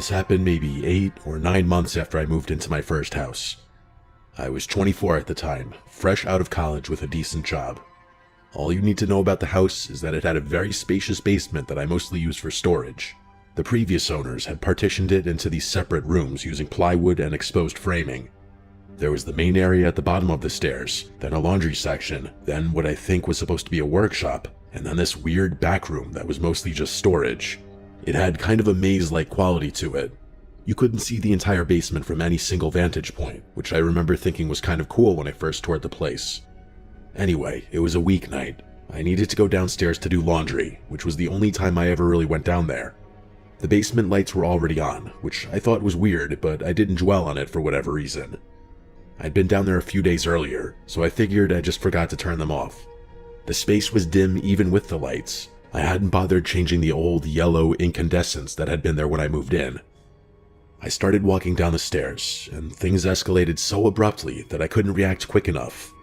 This happened maybe 8 or 9 months after I moved into my first house. I was 24 at the time, fresh out of college with a decent job. All you need to know about the house is that it had a very spacious basement that I mostly used for storage. The previous owners had partitioned it into these separate rooms using plywood and exposed framing. There was the main area at the bottom of the stairs, then a laundry section, then what I think was supposed to be a workshop, and then this weird back room that was mostly just storage. It had kind of a maze-like quality to it. You couldn't see the entire basement from any single vantage point, which I remember thinking was kind of cool when I first toured the place. Anyway, it was a weeknight. I needed to go downstairs to do laundry, which was the only time I ever really went down there. The basement lights were already on, which I thought was weird, but I didn't dwell on it for whatever reason. I'd been down there a few days earlier, so I figured I just forgot to turn them off. The space was dim even with the lights. I hadn't bothered changing the old yellow incandescents that had been there when I moved in. I started walking down the stairs, and things escalated so abruptly that I couldn't react quick enough.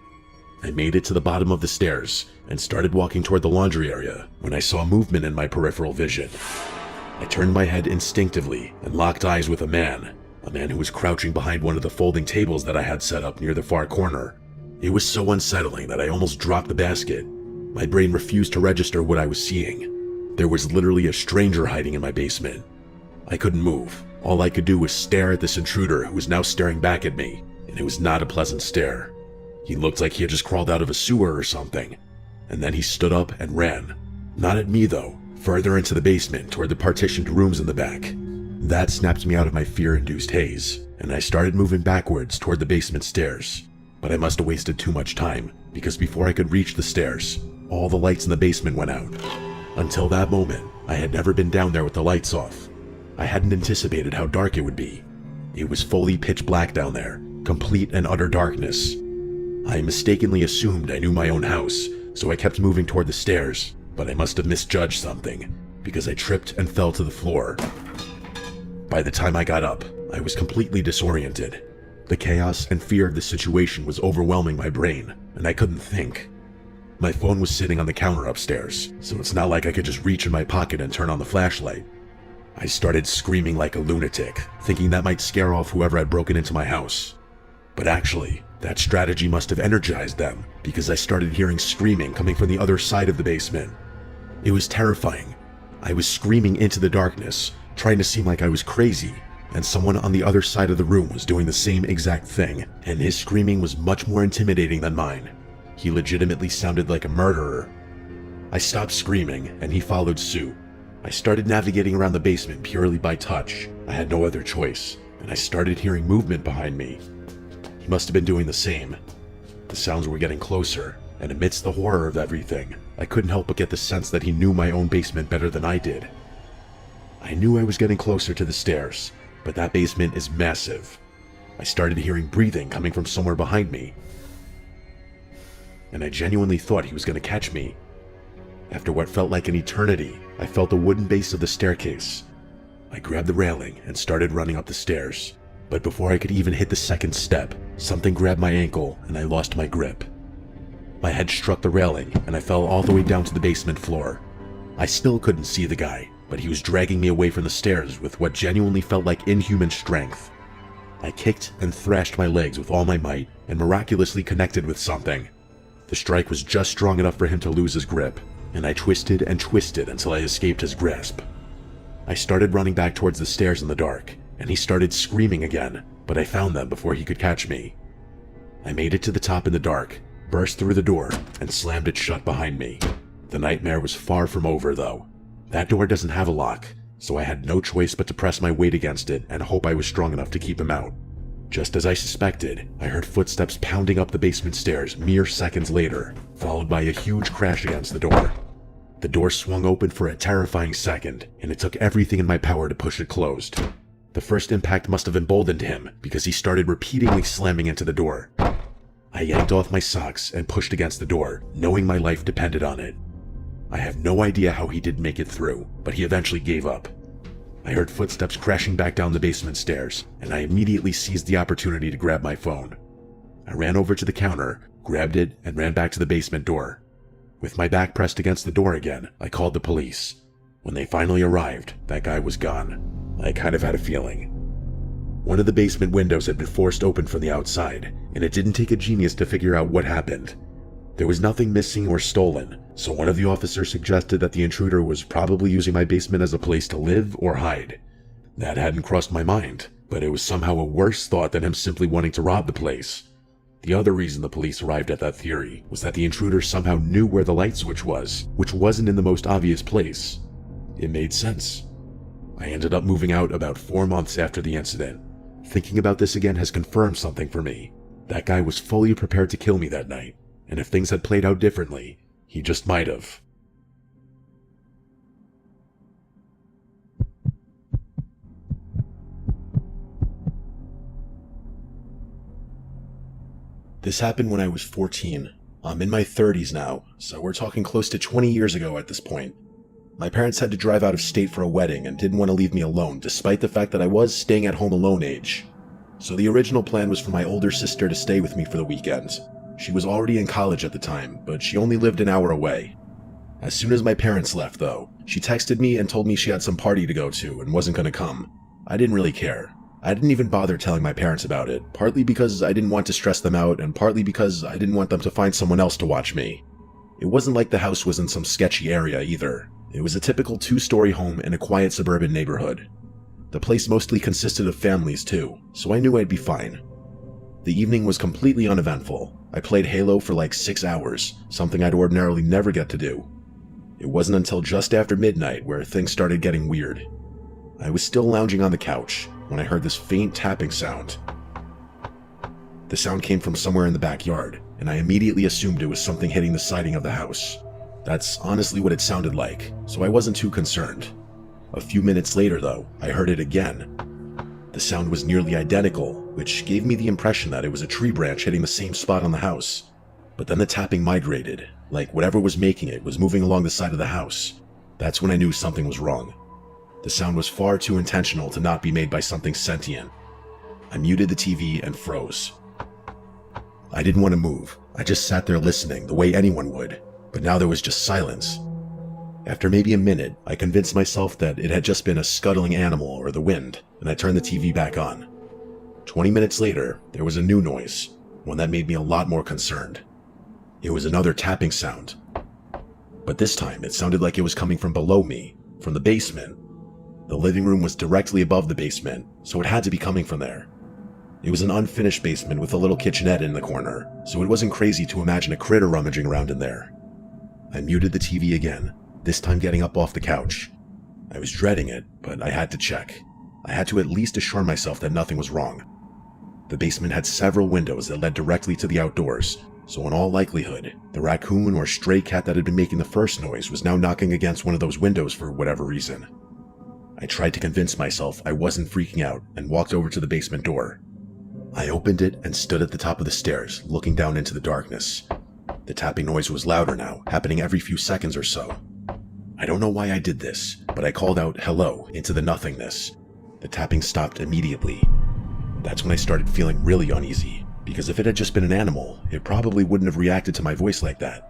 I made it to the bottom of the stairs and started walking toward the laundry area when I saw movement in my peripheral vision. I turned my head instinctively and locked eyes with a man who was crouching behind one of the folding tables that I had set up near the far corner. It was so unsettling that I almost dropped the basket. My brain refused to register what I was seeing. There was literally a stranger hiding in my basement. I couldn't move. All I could do was stare at this intruder who was now staring back at me, and it was not a pleasant stare. He looked like he had just crawled out of a sewer or something, and then he stood up and ran. Not at me though, further into the basement toward the partitioned rooms in the back. That snapped me out of my fear-induced haze, and I started moving backwards toward the basement stairs. But I must have wasted too much time, because before I could reach the stairs, all the lights in the basement went out. Until that moment, I had never been down there with the lights off. I hadn't anticipated how dark it would be. It was fully pitch black down there, complete and utter darkness. I mistakenly assumed I knew my own house, so I kept moving toward the stairs, but I must have misjudged something, because I tripped and fell to the floor. By the time I got up, I was completely disoriented. The chaos and fear of the situation was overwhelming my brain, and I couldn't think. My phone was sitting on the counter upstairs, so it's not like I could just reach in my pocket and turn on the flashlight. I started screaming like a lunatic, thinking that might scare off whoever had broken into my house. But actually, that strategy must have energized them, because I started hearing screaming coming from the other side of the basement. It was terrifying. I was screaming into the darkness, trying to seem like I was crazy, and someone on the other side of the room was doing the same exact thing, and his screaming was much more intimidating than mine. He legitimately sounded like a murderer. I stopped screaming, and he followed suit. I started navigating around the basement purely by touch. I had no other choice, and I started hearing movement behind me. He must have been doing the same. The sounds were getting closer, and amidst the horror of everything, I couldn't help but get the sense that he knew my own basement better than I did. I knew I was getting closer to the stairs, but that basement is massive. I started hearing breathing coming from somewhere behind me, and I genuinely thought he was going to catch me. After what felt like an eternity, I felt the wooden base of the staircase. I grabbed the railing and started running up the stairs, but before I could even hit the second step, something grabbed my ankle and I lost my grip. My head struck the railing and I fell all the way down to the basement floor. I still couldn't see the guy, but he was dragging me away from the stairs with what genuinely felt like inhuman strength. I kicked and thrashed my legs with all my might and miraculously connected with something. The strike was just strong enough for him to lose his grip, and I twisted and twisted until I escaped his grasp. I started running back towards the stairs in the dark, and he started screaming again, but I found them before he could catch me. I made it to the top in the dark, burst through the door, and slammed it shut behind me. The nightmare was far from over, though. That door doesn't have a lock, so I had no choice but to press my weight against it and hope I was strong enough to keep him out. Just as I suspected, I heard footsteps pounding up the basement stairs mere seconds later, followed by a huge crash against the door. The door swung open for a terrifying second, and it took everything in my power to push it closed. The first impact must have emboldened him, because he started repeatedly slamming into the door. I yanked off my socks and pushed against the door, knowing my life depended on it. I have no idea how he did make it through, but he eventually gave up. I heard footsteps crashing back down the basement stairs, and I immediately seized the opportunity to grab my phone. I ran over to the counter, grabbed it, and ran back to the basement door. With my back pressed against the door again, I called the police. When they finally arrived, that guy was gone. I kind of had a feeling. One of the basement windows had been forced open from the outside, and it didn't take a genius to figure out what happened. There was nothing missing or stolen, so one of the officers suggested that the intruder was probably using my basement as a place to live or hide. That hadn't crossed my mind, but it was somehow a worse thought than him simply wanting to rob the place. The other reason the police arrived at that theory was that the intruder somehow knew where the light switch was, which wasn't in the most obvious place. It made sense. I ended up moving out about 4 months after the incident. Thinking about this again has confirmed something for me. That guy was fully prepared to kill me that night, and if things had played out differently, he just might have. This happened when I was 14. I'm in my 30s now, so we're talking close to 20 years ago at this point. My parents had to drive out of state for a wedding and didn't want to leave me alone, despite the fact that I was staying at home alone age. So the original plan was for my older sister to stay with me for the weekend. She was already in college at the time, but she only lived an hour away. As soon as my parents left, though, she texted me and told me she had some party to go to and wasn't going to come. I didn't really care. I didn't even bother telling my parents about it, partly because I didn't want to stress them out and partly because I didn't want them to find someone else to watch me. It wasn't like the house was in some sketchy area either. It was a typical 2-story home in a quiet suburban neighborhood. The place mostly consisted of families too, so I knew I'd be fine. The evening was completely uneventful. I played Halo for like 6 hours, something I'd ordinarily never get to do. It wasn't until just after midnight where things started getting weird. I was still lounging on the couch when I heard this faint tapping sound. The sound came from somewhere in the backyard, and I immediately assumed it was something hitting the siding of the house. That's honestly what it sounded like, so I wasn't too concerned. A few minutes later, though, I heard it again. The sound was nearly identical, which gave me the impression that it was a tree branch hitting the same spot on the house. But then the tapping migrated, like whatever was making it was moving along the side of the house. That's when I knew something was wrong. The sound was far too intentional to not be made by something sentient. I muted the TV and froze. I didn't want to move. I just sat there listening the way anyone would, but now there was just silence. After maybe a minute, I convinced myself that it had just been a scuttling animal or the wind, and I turned the TV back on. 20 minutes later, there was a new noise, one that made me a lot more concerned. It was another tapping sound. But this time, it sounded like it was coming from below me, from the basement. The living room was directly above the basement, so it had to be coming from there. It was an unfinished basement with a little kitchenette in the corner, so it wasn't crazy to imagine a critter rummaging around in there. I muted the TV again, this time getting up off the couch. I was dreading it, but I had to check. I had to at least assure myself that nothing was wrong. The basement had several windows that led directly to the outdoors, so in all likelihood, the raccoon or stray cat that had been making the first noise was now knocking against one of those windows for whatever reason. I tried to convince myself I wasn't freaking out and walked over to the basement door. I opened it and stood at the top of the stairs, looking down into the darkness. The tapping noise was louder now, happening every few seconds or so. I don't know why I did this, but I called out hello into the nothingness. The tapping stopped immediately. That's when I started feeling really uneasy, because if it had just been an animal, it probably wouldn't have reacted to my voice like that.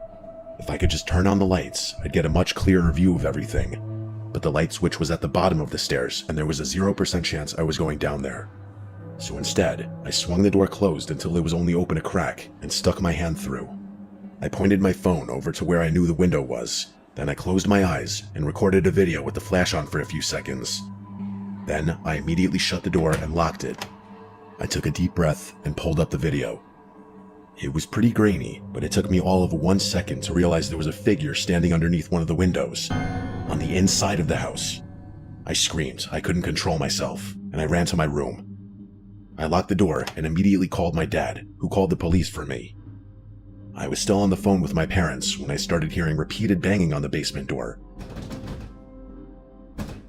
If I could just turn on the lights, I'd get a much clearer view of everything. But the light switch was at the bottom of the stairs, and there was a 0% chance I was going down there. So instead, I swung the door closed until it was only open a crack, and stuck my hand through. I pointed my phone over to where I knew the window was, then I closed my eyes and recorded a video with the flash on for a few seconds. Then I immediately shut the door and locked it. I took a deep breath and pulled up the video. It was pretty grainy, but it took me all of 1 second to realize there was a figure standing underneath one of the windows, on the inside of the house. I screamed, I couldn't control myself, and I ran to my room. I locked the door and immediately called my dad, who called the police for me. I was still on the phone with my parents when I started hearing repeated banging on the basement door.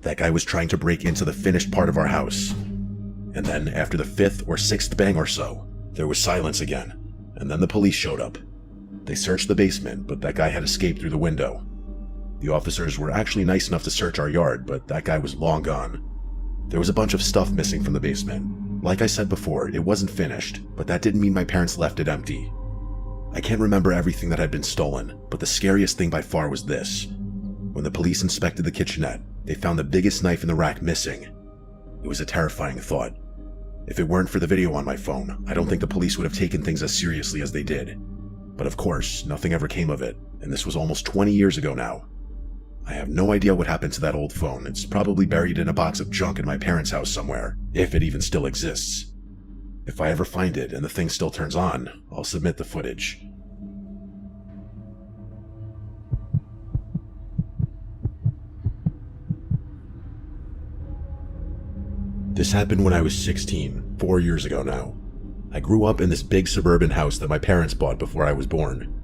That guy was trying to break into the finished part of our house. And then, after the 5th or 6th bang or so, there was silence again, and then the police showed up. They searched the basement, but that guy had escaped through the window. The officers were actually nice enough to search our yard, but that guy was long gone. There was a bunch of stuff missing from the basement. Like I said before, it wasn't finished, but that didn't mean my parents left it empty. I can't remember everything that had been stolen, but the scariest thing by far was this. When the police inspected the kitchenette, they found the biggest knife in the rack missing. It was a terrifying thought. If it weren't for the video on my phone, I don't think the police would have taken things as seriously as they did. But of course, nothing ever came of it, and this was almost 20 years ago now. I have no idea what happened to that old phone. It's probably buried in a box of junk in my parents' house somewhere, if it even still exists. If I ever find it and the thing still turns on, I'll submit the footage. This happened when I was 16, 4 years ago now. I grew up in this big suburban house that my parents bought before I was born.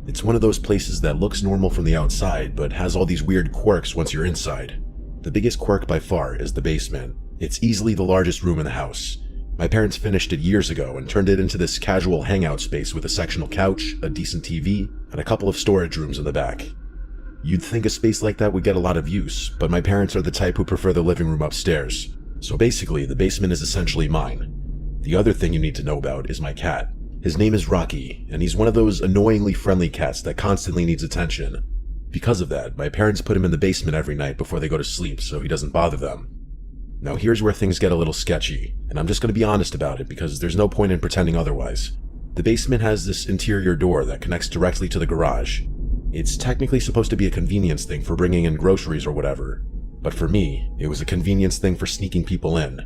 It's one of those places that looks normal from the outside, but has all these weird quirks once you're inside. The biggest quirk by far is the basement. It's easily the largest room in the house. My parents finished it years ago and turned it into this casual hangout space with a sectional couch, a decent TV, and a couple of storage rooms in the back. You'd think a space like that would get a lot of use, but my parents are the type who prefer the living room upstairs. So basically, the basement is essentially mine. The other thing you need to know about is my cat. His name is Rocky, and he's one of those annoyingly friendly cats that constantly needs attention. Because of that, my parents put him in the basement every night before they go to sleep so he doesn't bother them. Now here's where things get a little sketchy, and I'm just going to be honest about it because there's no point in pretending otherwise. The basement has this interior door that connects directly to the garage. It's technically supposed to be a convenience thing for bringing in groceries or whatever, but for me, it was a convenience thing for sneaking people in.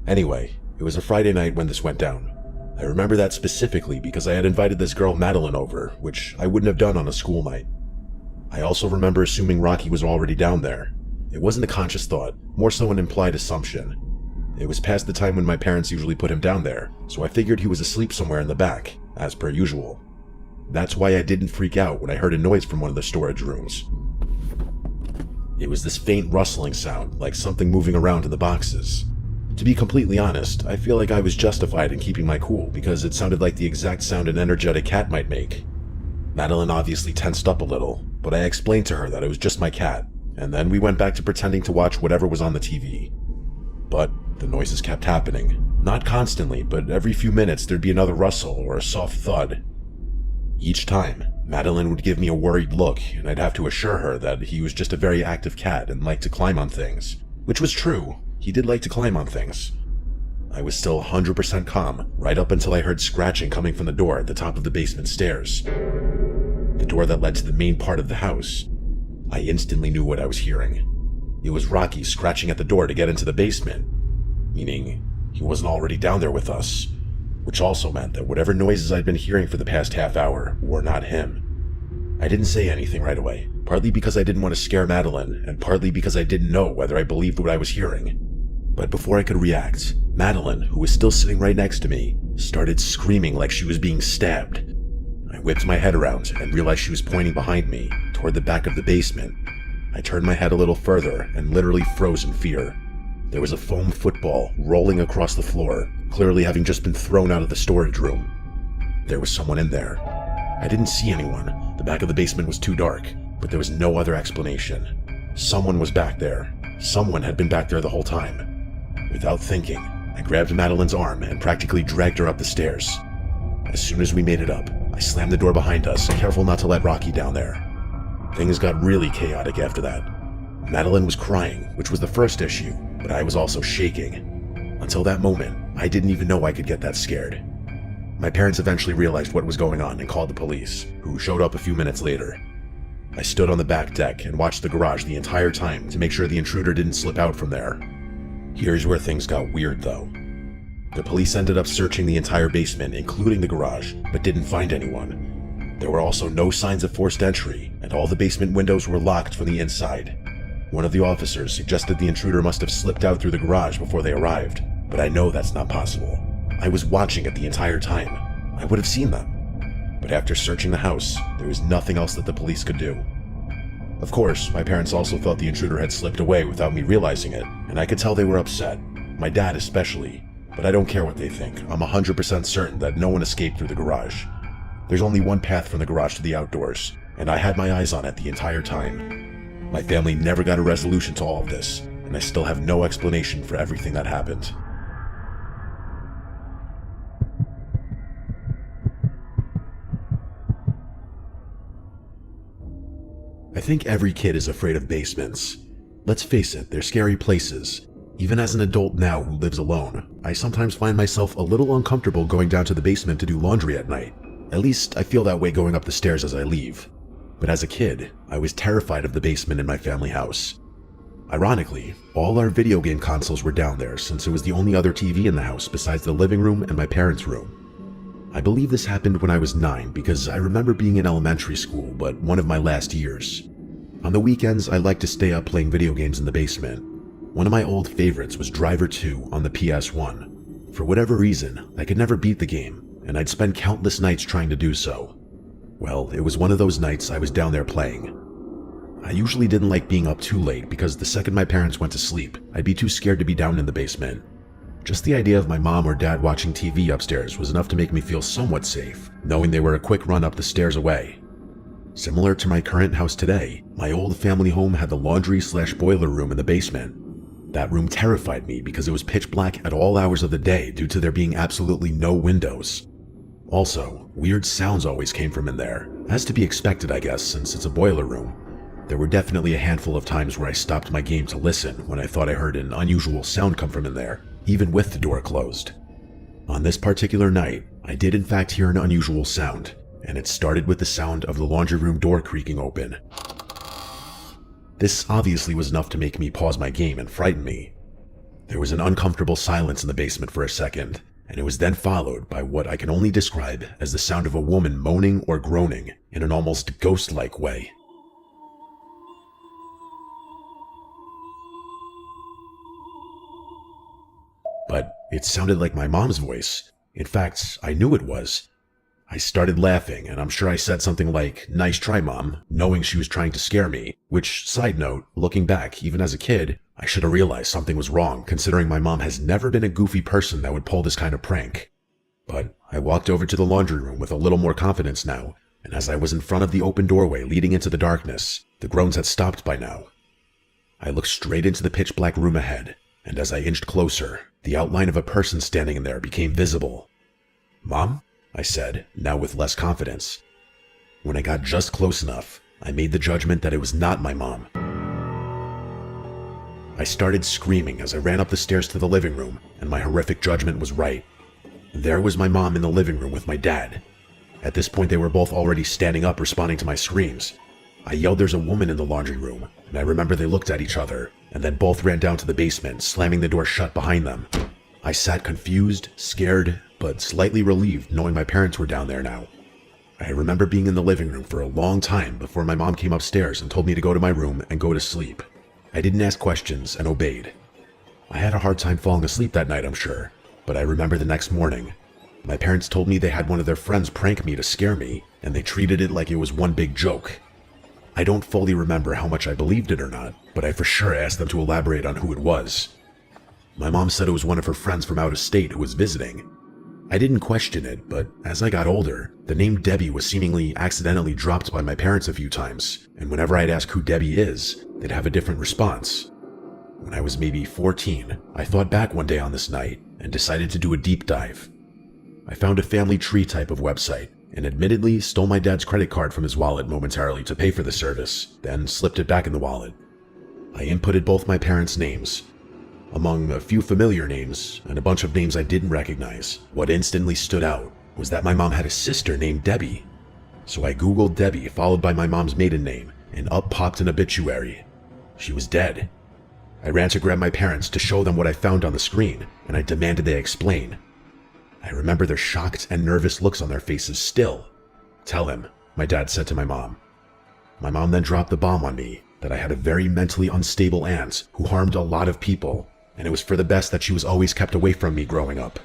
Anyway, it was a Friday night when this went down. I remember that specifically because I had invited this girl Madeline over, which I wouldn't have done on a school night. I also remember assuming Rocky was already down there. It wasn't a conscious thought, more so an implied assumption. It was past the time when my parents usually put him down there, so I figured he was asleep somewhere in the back, as per usual. That's why I didn't freak out when I heard a noise from one of the storage rooms. It was this faint rustling sound, like something moving around in the boxes. To be completely honest, I feel like I was justified in keeping my cool because it sounded like the exact sound an energetic cat might make. Madeline obviously tensed up a little, but I explained to her that it was just my cat, and then we went back to pretending to watch whatever was on the TV. But the noises kept happening. Not constantly, but every few minutes there'd be another rustle or a soft thud. Each time, Madeline would give me a worried look, and I'd have to assure her that he was just a very active cat and liked to climb on things. Which was true. He did like to climb on things. I was still 100% calm, right up until I heard scratching coming from the door at the top of the basement stairs. The door that led to the main part of the house. I instantly knew what I was hearing. It was Rocky scratching at the door to get into the basement, meaning he wasn't already down there with us, which also meant that whatever noises I'd been hearing for the past half hour were not him. I didn't say anything right away, partly because I didn't want to scare Madeline, and partly because I didn't know whether I believed what I was hearing. But before I could react, Madeline, who was still sitting right next to me, started screaming like she was being stabbed. I whipped my head around and realized she was pointing behind me, toward the back of the basement. I turned my head a little further and literally froze in fear. There was a foam football rolling across the floor, clearly having just been thrown out of the storage room. There was someone in there. I didn't see anyone. The back of the basement was too dark, but there was no other explanation. Someone was back there. Someone had been back there the whole time. Without thinking, I grabbed Madeline's arm and practically dragged her up the stairs. As soon as we made it up, I slammed the door behind us, careful not to let Rocky down there. Things got really chaotic after that. Madeline was crying, which was the first issue, but I was also shaking. Until that moment, I didn't even know I could get that scared. My parents eventually realized what was going on and called the police, who showed up a few minutes later. I stood on the back deck and watched the garage the entire time to make sure the intruder didn't slip out from there. Here's where things got weird though. The police ended up searching the entire basement, including the garage, but didn't find anyone. There were also no signs of forced entry, and all the basement windows were locked from the inside. One of the officers suggested the intruder must have slipped out through the garage before they arrived, but I know that's not possible. I was watching it the entire time. I would have seen them. But after searching the house, there was nothing else that the police could do. Of course, my parents also thought the intruder had slipped away without me realizing it, and I could tell they were upset. My dad especially. But I don't care what they think. I'm 100% certain that no one escaped through the garage. There's only one path from the garage to the outdoors, and I had my eyes on it the entire time. My family never got a resolution to all of this, and I still have no explanation for everything that happened. I think every kid is afraid of basements. Let's face it, they're scary places. Even as an adult now who lives alone, I sometimes find myself a little uncomfortable going down to the basement to do laundry at night. At least I feel that way going up the stairs as I leave. But as a kid, I was terrified of the basement in my family house. Ironically, all our video game consoles were down there since it was the only other TV in the house besides the living room and my parents' room. I believe this happened when I was 9 because I remember being in elementary school, but one of my last years. On the weekends, I liked to stay up playing video games in the basement. One of my old favorites was Driver 2 on the PS1. For whatever reason, I could never beat the game, and I'd spend countless nights trying to do so. Well, it was one of those nights I was down there playing. I usually didn't like being up too late because the second my parents went to sleep, I'd be too scared to be down in the basement. Just the idea of my mom or dad watching TV upstairs was enough to make me feel somewhat safe, knowing they were a quick run up the stairs away. Similar to my current house today, my old family home had the laundry/boiler room in the basement. That room terrified me because it was pitch black at all hours of the day due to there being absolutely no windows. Also, weird sounds always came from in there, as to be expected I guess since it's a boiler room. There were definitely a handful of times where I stopped my game to listen when I thought I heard an unusual sound come from in there, even with the door closed. On this particular night, I did in fact hear an unusual sound, and it started with the sound of the laundry room door creaking open. This obviously was enough to make me pause my game and frighten me. There was an uncomfortable silence in the basement for a second, and it was then followed by what I can only describe as the sound of a woman moaning or groaning in an almost ghost-like way. But it sounded like my mom's voice. In fact, I knew it was. I started laughing, and I'm sure I said something like, "Nice try, Mom," knowing she was trying to scare me, which, side note, looking back, even as a kid, I should have realized something was wrong, considering my mom has never been a goofy person that would pull this kind of prank. But I walked over to the laundry room with a little more confidence now, and as I was in front of the open doorway leading into the darkness, the groans had stopped by now. I looked straight into the pitch black room ahead, and as I inched closer, the outline of a person standing in there became visible. "Mom?" I said, now with less confidence. When I got just close enough, I made the judgment that it was not my mom. I started screaming as I ran up the stairs to the living room, and my horrific judgment was right. There was my mom in the living room with my dad. At this point, they were both already standing up responding to my screams. I yelled, "There's a woman in the laundry room," and I remember they looked at each other, and then both ran down to the basement, slamming the door shut behind them. I sat confused, scared, but slightly relieved knowing my parents were down there now. I remember being in the living room for a long time before my mom came upstairs and told me to go to my room and go to sleep. I didn't ask questions and obeyed. I had a hard time falling asleep that night, I'm sure, but I remember the next morning. My parents told me they had one of their friends prank me to scare me, and they treated it like it was one big joke. I don't fully remember how much I believed it or not, but I for sure asked them to elaborate on who it was. My mom said it was one of her friends from out of state who was visiting. I didn't question it, but as I got older, the name Debbie was seemingly accidentally dropped by my parents a few times, and whenever I'd ask who Debbie is, they'd have a different response. When I was maybe 14, I thought back one day on this night and decided to do a deep dive. I found a family tree type of website, and admittedly stole my dad's credit card from his wallet momentarily to pay for the service, then slipped it back in the wallet. I inputted both my parents' names. Among a few familiar names, and a bunch of names I didn't recognize, what instantly stood out was that my mom had a sister named Debbie. So I googled Debbie followed by my mom's maiden name, and up popped an obituary. She was dead. I ran to grab my parents to show them what I found on the screen, and I demanded they explain. I remember their shocked and nervous looks on their faces still. "Tell him," my dad said to my mom. My mom then dropped the bomb on me that I had a very mentally unstable aunt who harmed a lot of people, and it was for the best that she was always kept away from me growing up.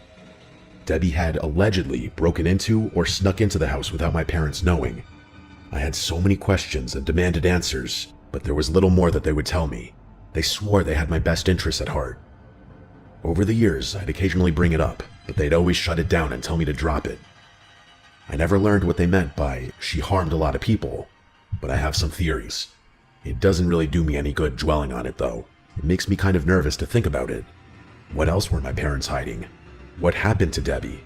Debbie had allegedly broken into or snuck into the house without my parents knowing. I had so many questions and demanded answers, but there was little more that they would tell me. They swore they had my best interests at heart. Over the years, I'd occasionally bring it up, but they'd always shut it down and tell me to drop it. I never learned what they meant by "she harmed a lot of people," but I have some theories. It doesn't really do me any good dwelling on it though. It makes me kind of nervous to think about it. What else were my parents hiding? What happened to Debbie?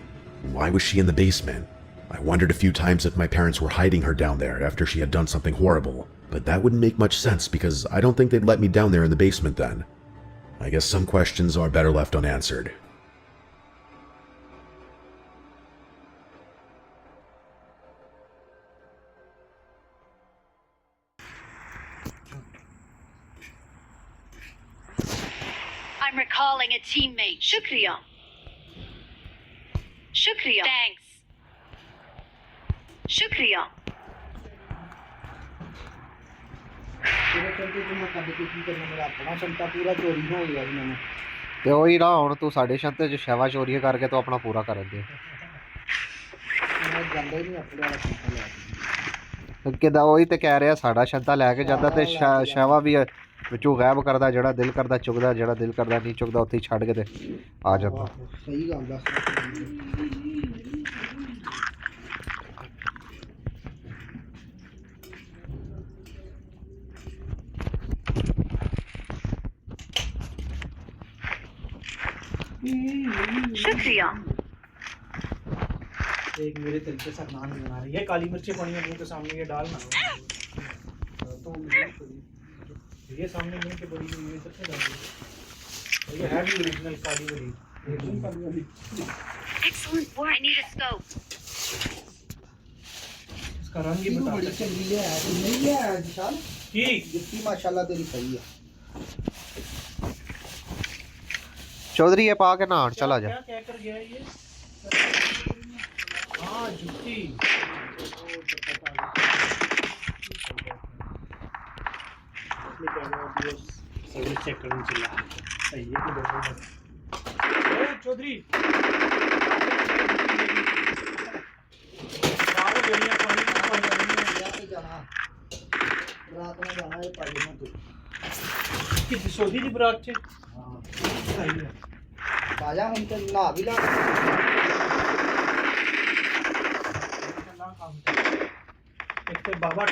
Why was she in the basement? I wondered a few times if my parents were hiding her down there after she had done something horrible, but that wouldn't make much sense because I don't think they'd let me down there in the basement then. I guess some questions are better left unanswered. I'm recalling a teammate. Shukriya. Shukriya. Thanks. Shukriya. ਤੇ ਉਹੀ ਨਾ ਹੁਣ ਤੂੰ ਸਾਡੇ ਸ਼ੰਤੇ 'ਚ ਸ਼ੈਵਾ ਚੋਰੀ ਕਰਕੇ ਤੂੰ ਆਪਣਾ ਪੂਰਾ ਕਰਨ ਦੇ ਕਿੱਦਾਂ ਉਹੀ ਤੇ ਕਹਿ ਰਿਹਾ ਸਾਡਾ ਸ਼ੰਤਾ ਲੈ ਕੇ ਜਾਂਦਾ ਤੇ ਸ਼ੈਵਾ ਵੀ ਵਿੱਚੋਂ ਗਾਇਬ ਕਰਦਾ ਜਿਹੜਾ ਦਿਲ ਕਰਦਾ ਚੁੱਕਦਾ ਜਿਹੜਾ ਦਿਲ ਕਰਦਾ ਨਹੀਂ ਚੁੱਕਦਾ ਉੱਥੇ ਹੀ ਛੱਡ ਕੇ ਤੇ ਆ ਜਾਂਦਾ ਸਹੀ ਗੱਲ ਦੱਸ शुक्रिया। एक मेरे तरीके से नान बना रही है काली मिर्ची पानी में मुंह के सामने ये डालना तो ये सामने मुंह के बड़ी ये सबसे डाल ये है भी ओरिजिनल काली वाली Excellent work. I need a scope. इसका रंग ही बता बड़ी चंगी है नहीं है विशाल ठीक जितनी माशाल्लाह तेरी सही है चौधरी ये पा के नहान चला जा क्या कर गया ये हाँ जुत्ती चेक करना चाहिए सही है कि चौधरी रात में जाना है पार्टी में कि सोधी दी बरात च हां सही है बाजा हम तो ना भी ला एक तो बाबा